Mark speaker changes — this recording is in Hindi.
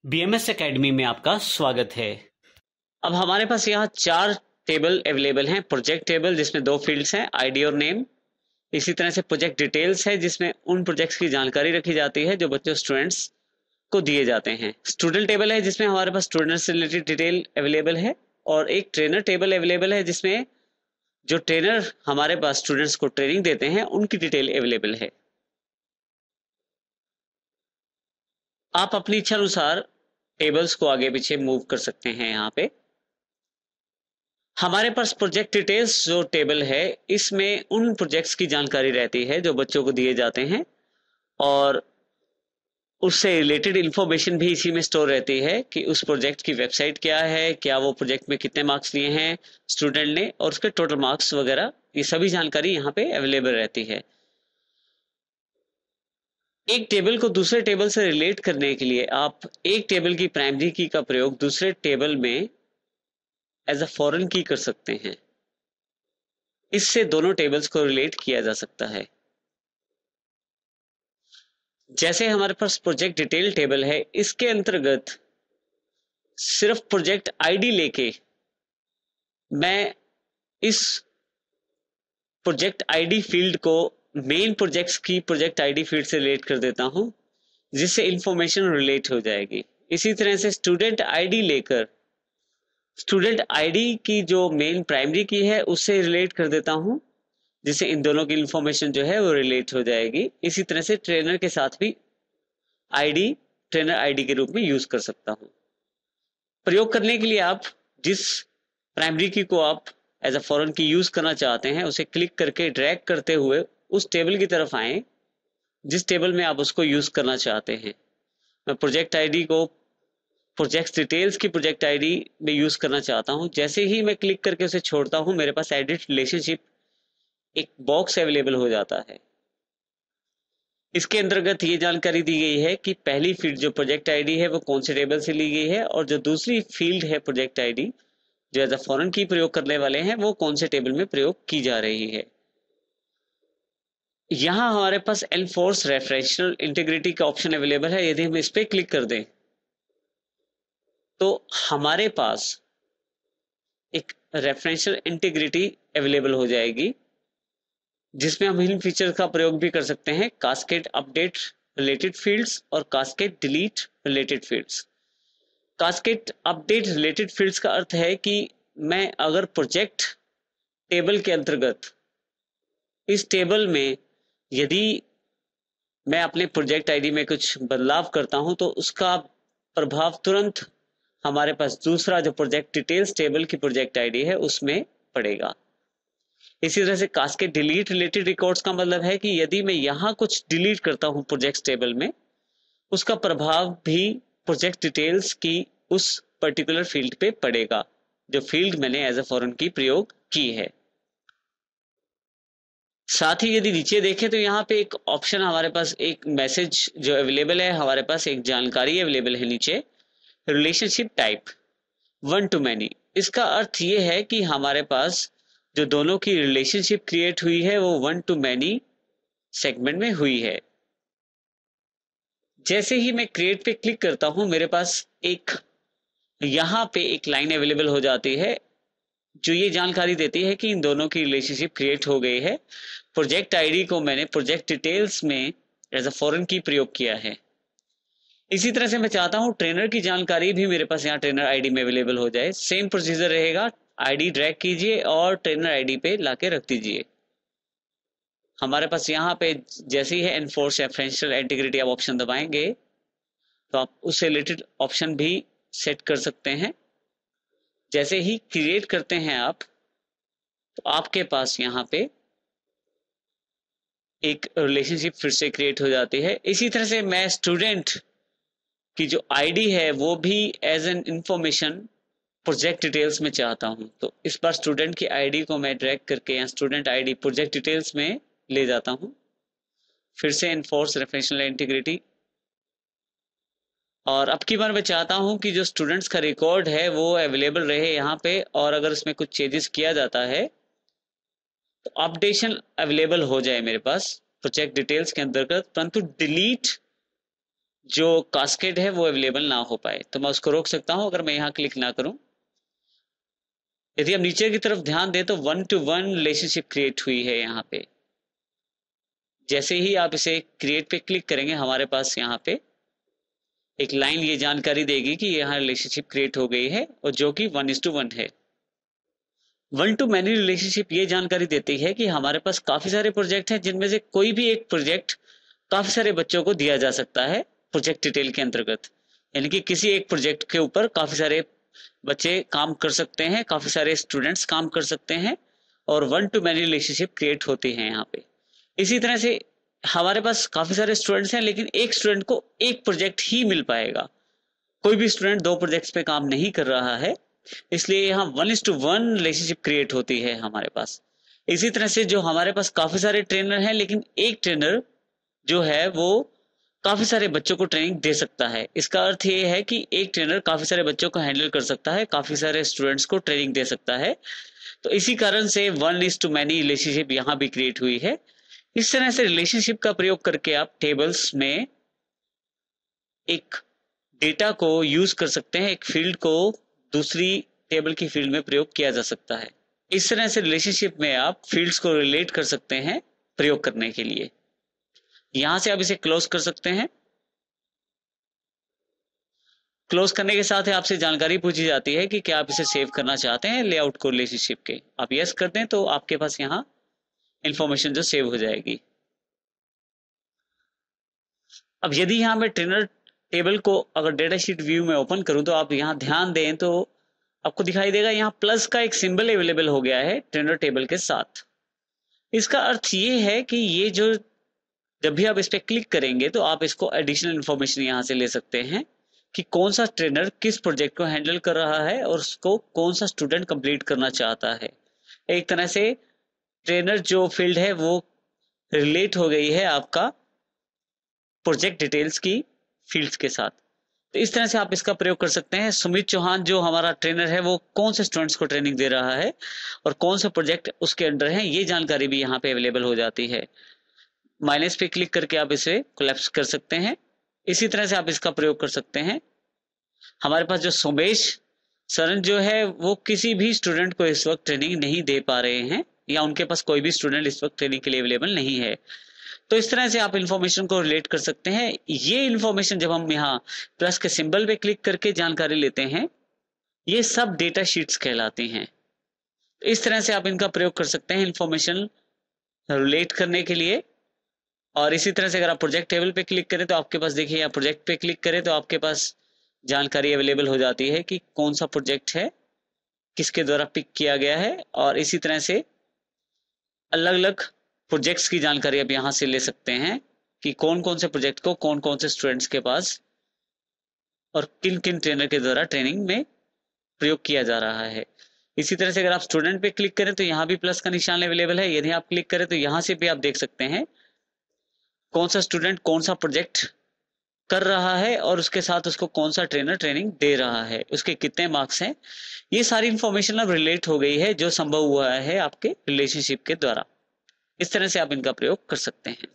Speaker 1: बीएमएस एकेडमी में आपका स्वागत है। अब हमारे पास यहाँ 4 टेबल अवेलेबल हैं। प्रोजेक्ट टेबल जिसमें 2 फील्ड्स हैं, आईडी और नेम। इसी तरह से प्रोजेक्ट डिटेल्स है जिसमें उन प्रोजेक्ट्स की जानकारी रखी जाती है जो बच्चों स्टूडेंट्स को दिए जाते हैं। स्टूडेंट टेबल है जिसमें हमारे पास स्टूडेंट्स से रिलेटेड डिटेल अवेलेबल है, और एक ट्रेनर टेबल अवेलेबल है जिसमें जो ट्रेनर हमारे पास स्टूडेंट्स को ट्रेनिंग देते हैं उनकी डिटेल अवेलेबल है। आप अपनी इच्छा अनुसार टेबल्स को आगे पीछे मूव कर सकते हैं। यहाँ पे हमारे पास प्रोजेक्ट डिटेल्स जो टेबल है, इसमें उन प्रोजेक्ट्स की जानकारी रहती है जो बच्चों को दिए जाते हैं, और उससे रिलेटेड इंफॉर्मेशन भी इसी में स्टोर रहती है कि उस प्रोजेक्ट की वेबसाइट क्या है, क्या वो प्रोजेक्ट में कितने मार्क्स लिए हैं स्टूडेंट ने, और उसके टोटल मार्क्स वगैरह, ये सभी जानकारी यहाँ पे अवेलेबल रहती है। एक टेबल को दूसरे टेबल से रिलेट करने के लिए आप एक टेबल की प्राइमरी की का प्रयोग दूसरे टेबल में एज अ फॉरेन की कर सकते हैं। इससे दोनों टेबल्स को रिलेट किया जा सकता है। जैसे हमारे पास प्रोजेक्ट डिटेल टेबल है, इसके अंतर्गत सिर्फ प्रोजेक्ट आईडी लेके मैं इस प्रोजेक्ट आईडी फील्ड को मेन प्रोजेक्ट्स की प्रोजेक्ट आईडी फील्ड से रिलेट कर देता हूं, जिससे इंफॉर्मेशन रिलेट हो जाएगी। इसी तरह से स्टूडेंट आईडी लेकर स्टूडेंट आईडी की जो मेन प्राइमरी की है उससे रिलेट कर देता हूं, जिससे इन दोनों की इंफॉर्मेशन जो है वो रिलेट हो जाएगी। इसी तरह से ट्रेनर के साथ भी आईडी ट्रेनर आईडी के रूप में यूज कर सकता हूं। प्रयोग करने के लिए आप जिस प्राइमरी की को आप एज अ फॉरेन की यूज करना चाहते हैं, उसे क्लिक करके ड्रैग करते हुए उस टेबल की तरफ आए जिस टेबल में आप उसको यूज करना चाहते हैं। मैं प्रोजेक्ट आईडी को प्रोजेक्ट डिटेल्स की प्रोजेक्ट आईडी में यूज करना चाहता हूं। जैसे ही मैं क्लिक करके उसे छोड़ता हूं, मेरे पास एडिट रिलेशनशिप एक बॉक्स अवेलेबल हो जाता है। इसके अंतर्गत ये जानकारी दी गई है कि पहली फील्ड जो प्रोजेक्ट आईडी है वो कौन से टेबल से ली गई है, और जो दूसरी फील्ड है प्रोजेक्ट आईडी जो एज अ फॉरेन की प्रयोग करने वाले हैं वो कौन से टेबल में प्रयोग की जा रही है। यहाँ हमारे पास एनफोर्स रेफरेंशियल इंटीग्रिटी का ऑप्शन अवेलेबल है। यदि हम इस पे क्लिक कर दें तो हमारे पास एक रेफरेंशियल इंटीग्रिटी अवेलेबल हो जाएगी, जिसमें हम इन फीचर का प्रयोग भी कर सकते हैं, कास्केड अपडेट रिलेटेड फील्ड्स और cascade delete related fields. Cascade update related fields का अर्थ है कि मैं अगर प्रोजेक्ट टेबल के अंतर्गत इस टेबल में यदि मैं अपने प्रोजेक्ट आईडी में कुछ बदलाव करता हूं तो उसका प्रभाव तुरंत हमारे पास दूसरा जो प्रोजेक्ट डिटेल्स टेबल की प्रोजेक्ट आईडी है उसमें पड़ेगा। इसी तरह से कास्केड डिलीट रिलेटेड रिकॉर्ड्स का मतलब है कि यदि मैं यहां कुछ डिलीट करता हूं प्रोजेक्ट टेबल में, उसका प्रभाव भी प्रोजेक्ट डिटेल्स की उस पर्टिकुलर फील्ड पे पड़ेगा जो फील्ड मैंने एज अ फॉरेन की प्रयोग की है। साथ ही यदि नीचे देखें तो यहाँ पे एक ऑप्शन हमारे पास एक मैसेज जो अवेलेबल है, हमारे पास एक जानकारी अवेलेबल है नीचे, रिलेशनशिप टाइप 1 to many। इसका अर्थ ये है कि हमारे पास जो दोनों की रिलेशनशिप क्रिएट हुई है वो 1 to many सेगमेंट में हुई है। जैसे ही मैं क्रिएट पे क्लिक करता हूं, मेरे पास एक यहां पे एक लाइन अवेलेबल हो जाती है जो ये जानकारी देती है कि इन दोनों की रिलेशनशिप क्रिएट हो गई है। प्रोजेक्ट आईडी को मैंने प्रोजेक्ट डिटेल्स में एज अ फॉरेन की प्रयोग किया है। इसी तरह से मैं चाहता हूं ट्रेनर की जानकारी भी मेरे पास यहाँ ट्रेनर आईडी में अवेलेबल हो जाए। सेम प्रोसीजर रहेगा, आईडी ड्रैग कीजिए और ट्रेनर आईडी पे लाके रख दीजिए। हमारे पास यहाँ पे जैसे ही है एनफोर्स रेफरेंशियल इंटीग्रिटी आप ऑप्शन दबाएंगे तो आप उससे रिलेटेड ऑप्शन भी सेट कर सकते हैं। जैसे ही क्रिएट करते हैं आप, तो आपके पास यहाँ पे एक रिलेशनशिप फिर से क्रिएट हो जाती है। इसी तरह से मैं स्टूडेंट की जो आईडी है वो भी as an information project details में चाहता हूं, तो इस बार स्टूडेंट की आईडी को मैं ड्रैग करके यहाँ स्टूडेंट आईडी प्रोजेक्ट डिटेल्स में ले जाता हूं। फिर से एनफोर्स रेफरेंशियल इंटीग्रिटी, और अब की बार मैं चाहता हूं कि जो स्टूडेंट्स का रिकॉर्ड है वो अवेलेबल रहे यहाँ पे, और अगर इसमें कुछ चेंजेस किया जाता है तो अपडेशन अवेलेबल हो जाए मेरे पास प्रोजेक्ट डिटेल्स के अंतर्गत, परंतु डिलीट जो कास्केड है वो अवेलेबल ना हो पाए, तो मैं उसको रोक सकता हूं अगर मैं यहाँ क्लिक ना करूं। यदि हम नीचे की तरफ ध्यान दें तो 1-to-1 रिलेशनशिप क्रिएट हुई है यहाँ पे। जैसे ही आप इसे क्रिएट पे क्लिक करेंगे, हमारे पास यहाँ पे एक लाइन ये जानकारी देगी कि यहाँ रिलेशनशिप क्रिएट हो गई है, और जो कि 1:1 है। 1-to-many रिलेशनशिप ये जानकारी देती है कि हमारे पास काफी सारे प्रोजेक्ट हैं, जिनमें से कोई भी एक प्रोजेक्ट काफी सारे बच्चों को दिया जा सकता है प्रोजेक्ट डिटेल के अंतर्गत। यानी कि किसी एक प्रोजेक्ट के ऊपर काफी सारे बच्चे काम कर सकते हैं, काफी सारे स्टूडेंट्स काम कर सकते हैं, और 1-to-many रिलेशनशिप क्रिएट होती है यहाँ पे। इसी तरह से हमारे पास काफी सारे स्टूडेंट्स हैं, लेकिन एक स्टूडेंट को एक प्रोजेक्ट ही मिल पाएगा। कोई भी स्टूडेंट 2 प्रोजेक्ट्स पे काम नहीं कर रहा है, इसलिए यहाँ 1:1 रिलेशनशिप क्रिएट होती है हमारे पास। इसी तरह से जो हमारे पास काफी सारे ट्रेनर हैं, लेकिन एक ट्रेनर जो है वो काफी सारे बच्चों को ट्रेनिंग दे सकता है। इसका अर्थ ये है कि एक ट्रेनर काफी सारे बच्चों को हैंडल कर सकता है, काफी सारे स्टूडेंट्स को ट्रेनिंग दे सकता है। तो इसी कारण से 1:many रिलेशनशिप यहाँ भी क्रिएट हुई है। इस तरह से रिलेशनशिप का प्रयोग करके आप टेबल्स में एक डेटा को यूज कर सकते हैं, एक फील्ड को दूसरी टेबल की फील्ड में प्रयोग किया जा सकता है। इस तरह से रिलेशनशिप में आप फील्ड्स को रिलेट कर सकते हैं प्रयोग करने के लिए। यहां से आप इसे क्लोज कर सकते हैं। क्लोज करने के साथ ही आपसे जानकारी पूछी जाती है कि क्या आप इसे सेव करना चाहते हैं लेआउट को रिलेशनशिप के। आप यस कर दें तो आपके पास यहाँ इंफॉर्मेशन जो सेव हो जाएगी। अब यदि यहाँ मैं ट्रेनर टेबल को अगर डेटा शीट व्यू में ओपन करूं तो आप यहाँ ध्यान दें तो आपको दिखाई देगा यहाँ प्लस का एक सिंबल अवेलेबल हो गया है ट्रेनर टेबल के साथ। इसका अर्थ ये है कि ये जो जब भी आप इस पर क्लिक करेंगे तो आप इसको एडिशनल इंफॉर्मेशन यहाँ से ले सकते हैं कि कौन सा ट्रेनर किस प्रोजेक्ट को हैंडल कर रहा है और उसको कौन सा स्टूडेंट कंप्लीट करना चाहता है। एक तरह से ट्रेनर जो फील्ड है वो रिलेट हो गई है आपका प्रोजेक्ट डिटेल्स की फील्ड्स के साथ। तो इस तरह से आप इसका प्रयोग कर सकते हैं। सुमित चौहान जो हमारा ट्रेनर है वो कौन से स्टूडेंट्स को ट्रेनिंग दे रहा है और कौन सा प्रोजेक्ट उसके अंडर है, ये जानकारी भी यहाँ पे अवेलेबल हो जाती है। माइनस पे क्लिक करके आप इसे कोलैप्स कर सकते हैं। इसी तरह से आप इसका प्रयोग कर सकते हैं। हमारे पास जो सोमेश सरन जो है वो किसी भी स्टूडेंट को इस वक्त ट्रेनिंग नहीं दे पा रहे हैं, या उनके पास कोई भी स्टूडेंट इस वक्त ट्रेनिंग के लिए अवेलेबल नहीं है। तो इस तरह से आप इंफॉर्मेशन को रिलेट कर सकते हैं। ये इंफॉर्मेशन जब हम यहाँ प्लस के सिंबल पे क्लिक करके जानकारी लेते हैं, ये सब डेटा शीट्स कहलाती हैं। इस तरह से आप इनका प्रयोग कर सकते हैं इंफॉर्मेशन रिलेट करने के लिए। और इसी तरह से अगर आप प्रोजेक्ट टेबल पे क्लिक करें तो आपके पास देखिए, यहाँ प्रोजेक्ट पे क्लिक करें तो आपके पास जानकारी अवेलेबल हो जाती है कि कौन सा प्रोजेक्ट है, किसके द्वारा पिक किया गया है। और इसी तरह से अलग अलग प्रोजेक्ट्स की जानकारी आप यहाँ से ले सकते हैं कि कौन कौन से प्रोजेक्ट को कौन कौन से स्टूडेंट्स के पास और किन किन ट्रेनर के द्वारा ट्रेनिंग में प्रयोग किया जा रहा है। इसी तरह से अगर आप स्टूडेंट पे क्लिक करें तो यहाँ भी प्लस का निशान अवेलेबल है। यदि आप क्लिक करें तो यहाँ से भी आप देख सकते हैं कौन सा स्टूडेंट कौन सा प्रोजेक्ट कर रहा है और उसके साथ उसको कौन सा ट्रेनर ट्रेनिंग दे रहा है, उसके कितने मार्क्स हैं। ये सारी इंफॉर्मेशन अब रिलेट हो गई है जो संभव हुआ है आपके रिलेशनशिप के द्वारा। इस तरह से आप इनका प्रयोग कर सकते हैं।